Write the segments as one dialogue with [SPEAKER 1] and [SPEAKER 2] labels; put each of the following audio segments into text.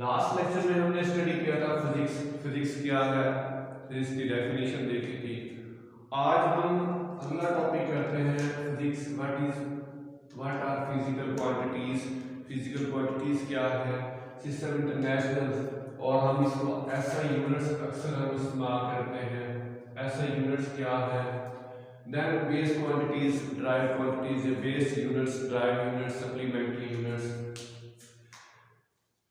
[SPEAKER 1] Last lecture में हमने study किया था फिजिक्स क्या है, फिजिक्स की डेफिनेशन देखी थी। आज हम अगला टॉपिक करते हैं physics what are physical quantities क्या है, सिस्टम इंटरनेशनल, और हम इसको ऐसा यूनिट्स अक्सर हम इस्तेमाल करते हैं। ऐसा यूनिट्स क्या है, then base quantities, drive quantities, base units, drive units, supplementary units.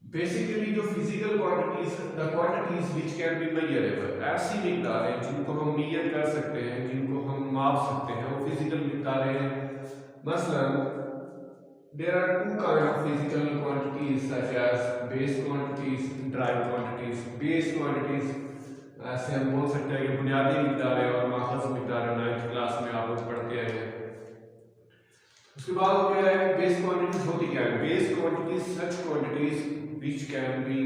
[SPEAKER 1] Basically जो physical quantities, the quantities which can be measurable, ऐसी मिकदारें जिनको हम मेजर कर सकते हैं, जिनको हम माप सकते हैं, वो फिजिकल मिकदारें हैं। मसलन there are two kind of physical quantities such as base quantities, drive quantities. Base quantities ऐसे हम बोल सकते हैं कि बुनियादी मिकदारें और माखज़ मिकदारें 9th क्लास में आप लोग पढ़ते आए हैं। उसके बाद हो गया है बेस क्वांटिटीज होती क्या है। Base quantities such quantities which can be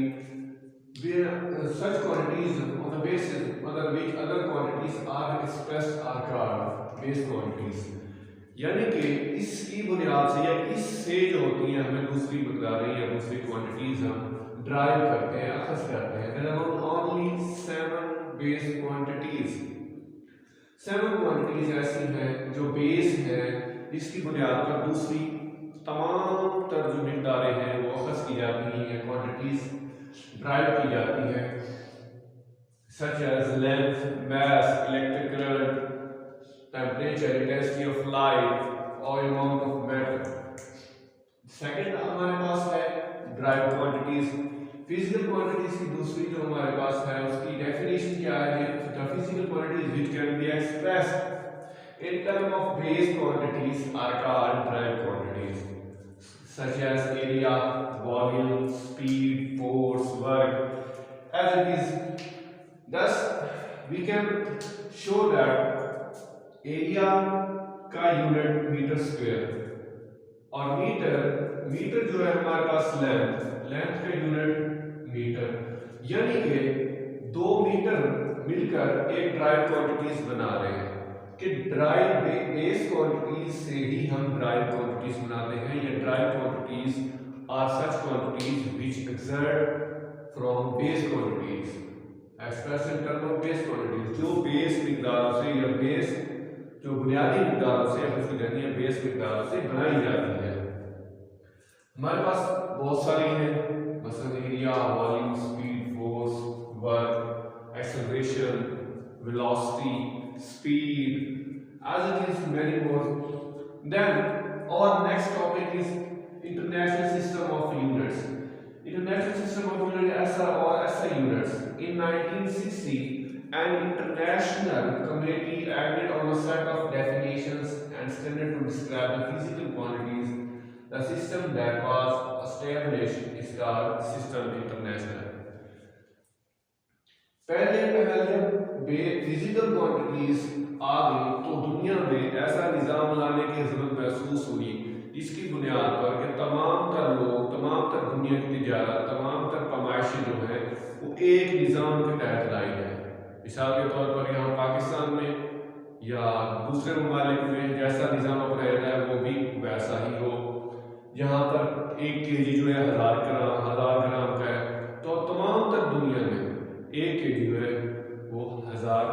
[SPEAKER 1] such quantities on the basis on which other quantities are expressed are called base quantities। यानी कि इसकी बुनियाद से या इससे जो होती हैं हमें दूसरी मिकदारें या दूसरी क्वांटिटीज हम ड्राइव करते हैं, अखज़ करते हैं। There are only 7 base quantities। 7 quantities ऐसी हैं जो बेस है, जिसकी बुनियाद पर दूसरी तमाम तर जो मिकदारें हैं वो अखज़ की जाती हैं, क्वांटिटीज ड्राइव की जाती हैं, such as length, mass, electric current, temperature, intensity of light और अमाउंट ऑफ मैटर। सेकंड हमारे पास है ड्राइव क्वांटिटीज। फिजिकल क्वांटिटीज की दूसरी जो हमारे पास है उसकी डेफिनेशन क्या है। The physical quantities which can be expressed in terms of base quantities are called drive quantities such as area, volume, speed, force, work as it is। Thus we can show that area का unit metre square और metre जो है हमारे पास length का unit metre, यानी कि 2 metre मिलकर एक ड्राइव क्वांटिटीज बना रहे हैं कि ड्राइव बेस क्वांटिटीज से ही हम ड्राइव क्वांटिटीज बनाते हैं। ये derived quantities are such quantities which exert from base quantities express in term of base quantities, जो बेस मिकदारों से या बेस जो बुनियादी मिकदारों से उसकी कहते हैं बेस मिकदारों से बनाई जाती है। हमारे पास बहुत सारी हैं, मसलन area, volume, speed, force, work, acceleration, velocity, speed, as it is many more। Then our next topic is international system of units। International system of units SI or SI units। In 1960 an international committee acted on a set of definitions and standards to describe the physical quantities। The system that was established is called system international। पहले जब physical quantities आ गई तो दुनिया में ऐसा निज़ाम लाने की जरूरत महसूस हुई जिसकी बुनियाद पर कि तमाम तर लोग, तमाम तर दुनिया की तिजारत, तमाम तर पैमाइशें जो है वो एक निज़ाम के तहत लाई जाए। मिसाल के तौर पर यहाँ पाकिस्तान में या दूसरे ममालिक में जैसा निज़ाम अपनाया जाए वो भी वैसा ही हो। यहाँ पर 1 kg जो है 1000 ग्राम का है, तो तमाम तर दुनिया में 1 kg जो है वो 1000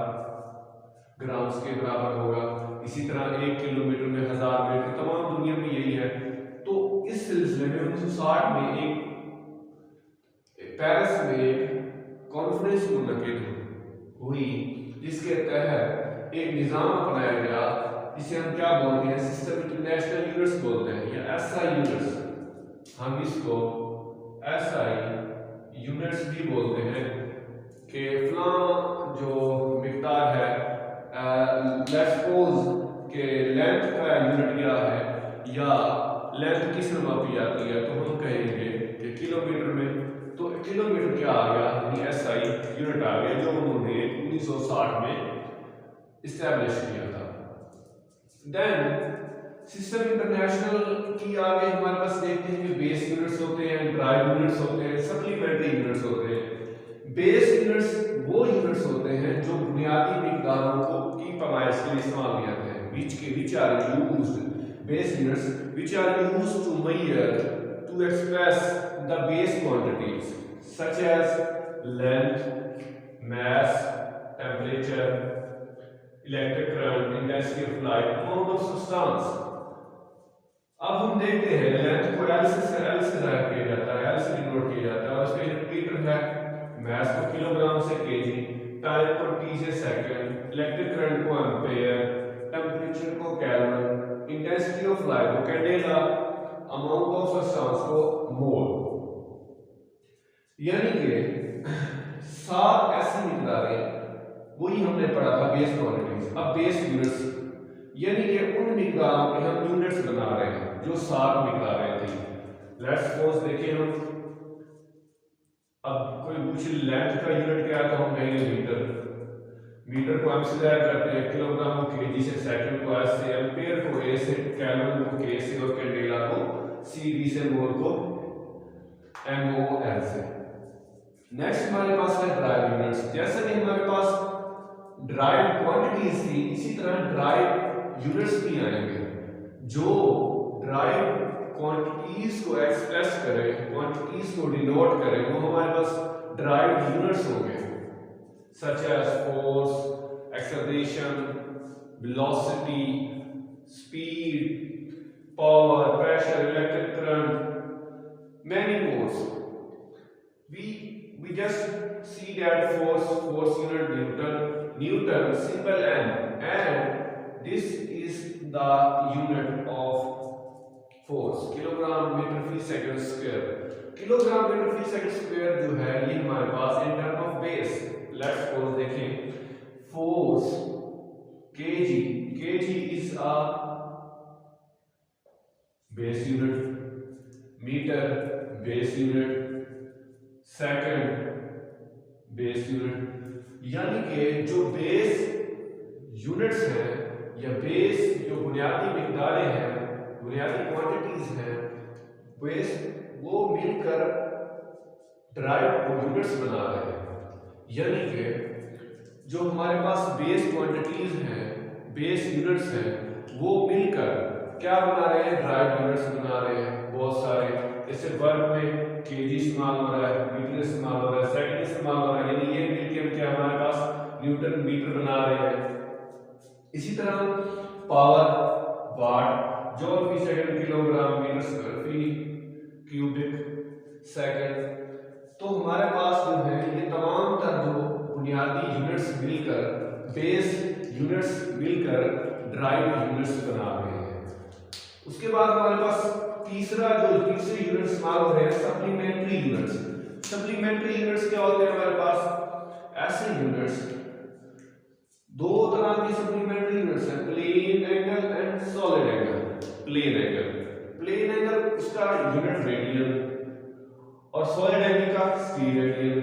[SPEAKER 1] ग्राम्स के बराबर होगा। इसी तरह 1 किलोमीटर में 1000 मीटर, तमाम दुनिया में यही है। तो इस सिलसिले में 1960 में एक पेरिस में एक कॉन्फ्रेंस मुनक़िद हुई जिसके तहत एक निज़ाम अपनाया गया जिसे हम क्या बोलते हैं, सिस्टम इंटरनेशनल यूनिट्स बोलते हैं या एसआई यूनिट्स। हम इसको एसआई यूनिट्स भी बोलते हैं कि फलां जो मिकदार है, लेट्स सपोज कि लेंथ का यूनिट क्या है या लेंथ किस में मापी जाती है, तो हम कहेंगे कि किलोमीटर में। तो किलोमीटर क्या आ गया, यानी एसआई यूनिट आ गया जो उन्होंने 1960 में इस्टेब्लिश किया था। देन सिस्टम इंटरनेशनल की आगे हमारे पास देखते हैं कि बेस यूनिट्स होते हैं, ड्राइव यूनिट्स होते हैं, सप्लीमेंट्री यूनिट्स होते हैं। बेस यूनिट्स वो यूनिट्स होते हैं जो बुनियादी मिकदारों को की पैमाइश के लिए इस्तेमाल किए जाते हैं, which are used base units which are used to measure to express the base quantities। such as length, mass, temperature, electric current, intensity of light, amount of substance. अब हम देखते हैं लेंथ को L से ड्राइव किया जाता है, L से डिनोट किया जाता है और इसका यूनिट मीटर है, मास को किलोग्राम से केजी, टाइम को T से सेकंड, इलेक्ट्रिक करंट को एम्पेयर, टेम्परेचर को केल्विन, इंटेंसिटी ऑफ लाइट को कैंडेला, अमाउंट ऑफ सब्सटेंस को मोल। यानी कि 7 ऐसी मिकदारें वही हमने पढ़ा था बेस क्वांटिटीज। अब बेस यूनिट्स यानी कि उन मिकदारों के हम यूनिट्स बना रहे हैं जो 7 मिकदारें थी। लेट्स सपोज देखिए हम अब कोई पूछे लेंथ का यूनिट क्या है तो हम कहेंगे मीटर, मीटर को हम से ड्राइव करते हैं, किलोग्राम को केजी से, सेकंड को एस से, एम्पेयर को ए से, केल्विन को के से और कैंडेला को सी डी से, मोल को एम ओ एल से। नेक्स्ट हमारे पास है ड्राइव यूनिट्स। जैसे कि हमारे पास ड्राइव क्वांटिटीज थी, इसी तरह ड्राइव यूनिट्स भी आएंगे जो ड्राइव क्वांटिटीज को एक्सप्रेस करें, क्वांटिटीज को डिनोट करें, वो हमारे पास ड्राइव यूनिट्स होंगे, such as force, acceleration, velocity, speed, power, pressure, electric current, many force. We just see that force unit Newton symbol N, and this is the unit of force, kilogram metre per second square. Kilogram metre per second square जो है ये हमारे पास in term of base. Let's suppose देखें force kg is a base unit, meter base unit, second base unit. यानी कि जो base units हैं या बेस जो बुनियादी मिकदारें हैं, बुनियादी क्वांटिटीज हैं, बेस वो मिलकर ड्राइव यूनिट्स बना रहे हैं। यानी कि जो हमारे पास बेस क्वांटिटीज हैं, बेस यूनिट्स हैं, वो मिलकर क्या बना रहे हैं, ड्राइव यूनिट्स बना रहे हैं बहुत सारे। जैसे वर्क में केजी इस्तेमाल हो रहा है, मीटर इस्तेमाल हो रहा है, सेकंड इस्तेमाल हो रहा है, यानी ये मिलकर क्या हमारे पास न्यूटन मीटर बना रहे हैं। इसी तरह पावर वाट, जूल फी सेकंड, किलोग्राम मीटर स्क्वायर फी क्यूबिक सेकंड। तो हमारे पास जो है ये तमाम तर जो बुनियादी यूनिट्स मिलकर, बेस यूनिट्स मिलकर ड्राइव यूनिट्स बना रहे हैं। उसके बाद हमारे पास तीसरे यूनिट इस्तेमाल हो रहे हैं सप्लीमेंट्री यूनिट्स। सप्लीमेंट्री यूनिट्स क्या होते हैं हमारे पास, ऐसे यूनिट्स, दो तरह की सप्लीमेंट्री यूनिट्स हैं, plane angle and solid angle. Plane angle उसका यूनिट रेडियन और सॉलिड एंगल का स्टीरेडियन।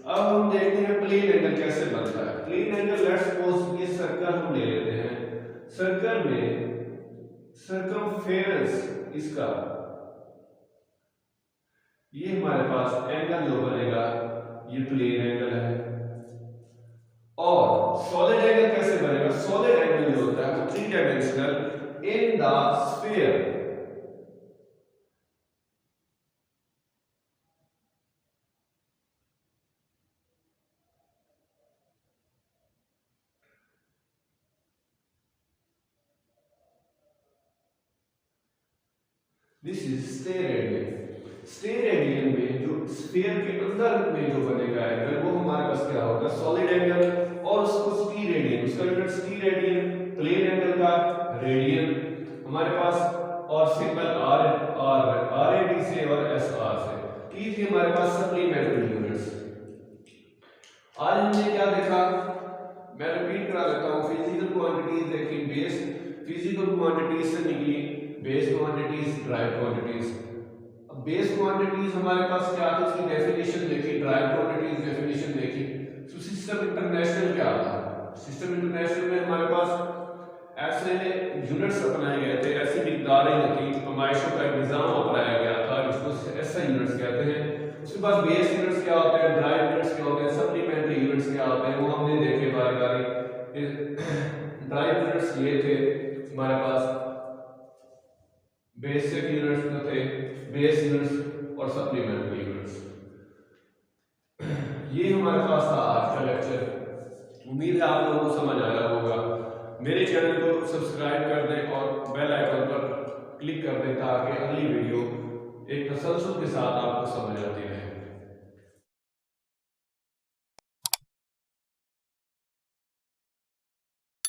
[SPEAKER 1] अब हम देखते हैं प्लेन एंगल कैसे बनता है। प्लेन एंगल लेट्स सपोज ये सर्कल हम ले लेते हैं, सर्कल में सर्कमफेरेंस इसका ये हमारे पास एंगल जो बनेगा ये प्लेन एंगल है। और सॉलिड एंगल कैसे बनेगा, सॉलिड एंगल जो होता है वो 3 dimensional in the sphere. This is steradian में जो स्फीयर के अंदर में जो बनेगा एंगल वो हमारे पास क्या होगा, सॉलिड एंगल। और उसको स्टीरेडियन, उसका यूनिट स्टीरेडियन, प्लेन एंगल का रेडियन हमारे पास, और सिंबल आर ए डी से और एस आर से। ये थी हमारे पास सप्लीमेंट्री यूनिट्स। आज हमने क्या देखा, मैं रिपीट करा देता हूँ। फिजिकल क्वांटिटीज देखी, बेस फिजिकल क्वांटिटीज से निकली बेस क्वांटिटीज, ड्राइव क्वांटिटीज। अब बेस क्वांटिटीज हमारे पास क्या थी, उसकी डेफिनेशन देखी, ड्राइव क्वांटिटीज डेफिनेशन देखी। तो सिस्टम इंटरनेशनल क्या था, सिस्टम इंटरनेशनल में हमारे पास ऐसे यूनिट्स अपनाए गए थे, ऐसी मिकदारें थी, पैमाइशों का एक निजाम अपनाया गया था जिसको ऐसा यूनिट्स कहते हैं। उसके बाद बेस यूनिट्स क्या होते हैं, ड्राइव यूनिट्स क्या होते हैं, सप्लीमेंट्री यूनिट्स क्या होते हैं, वो हमने देखे बारी बारी। ड्राइव यूनिट्स ये थे हमारे पास, बेसिक यूनिट्स जो थे, बेस यूनिट्स और सप्लीमेंट्री यूनिट्स। ये हमारे पास था आज का लेक्चर। उम्मीद है आप लोगों को समझ आया होगा। मेरे चैनल को सब्सक्राइब कर दें और बेल आइकन पर क्लिक कर दें ताकि अगली वीडियो एक तसल्सल के साथ आपको समझ आती रहे।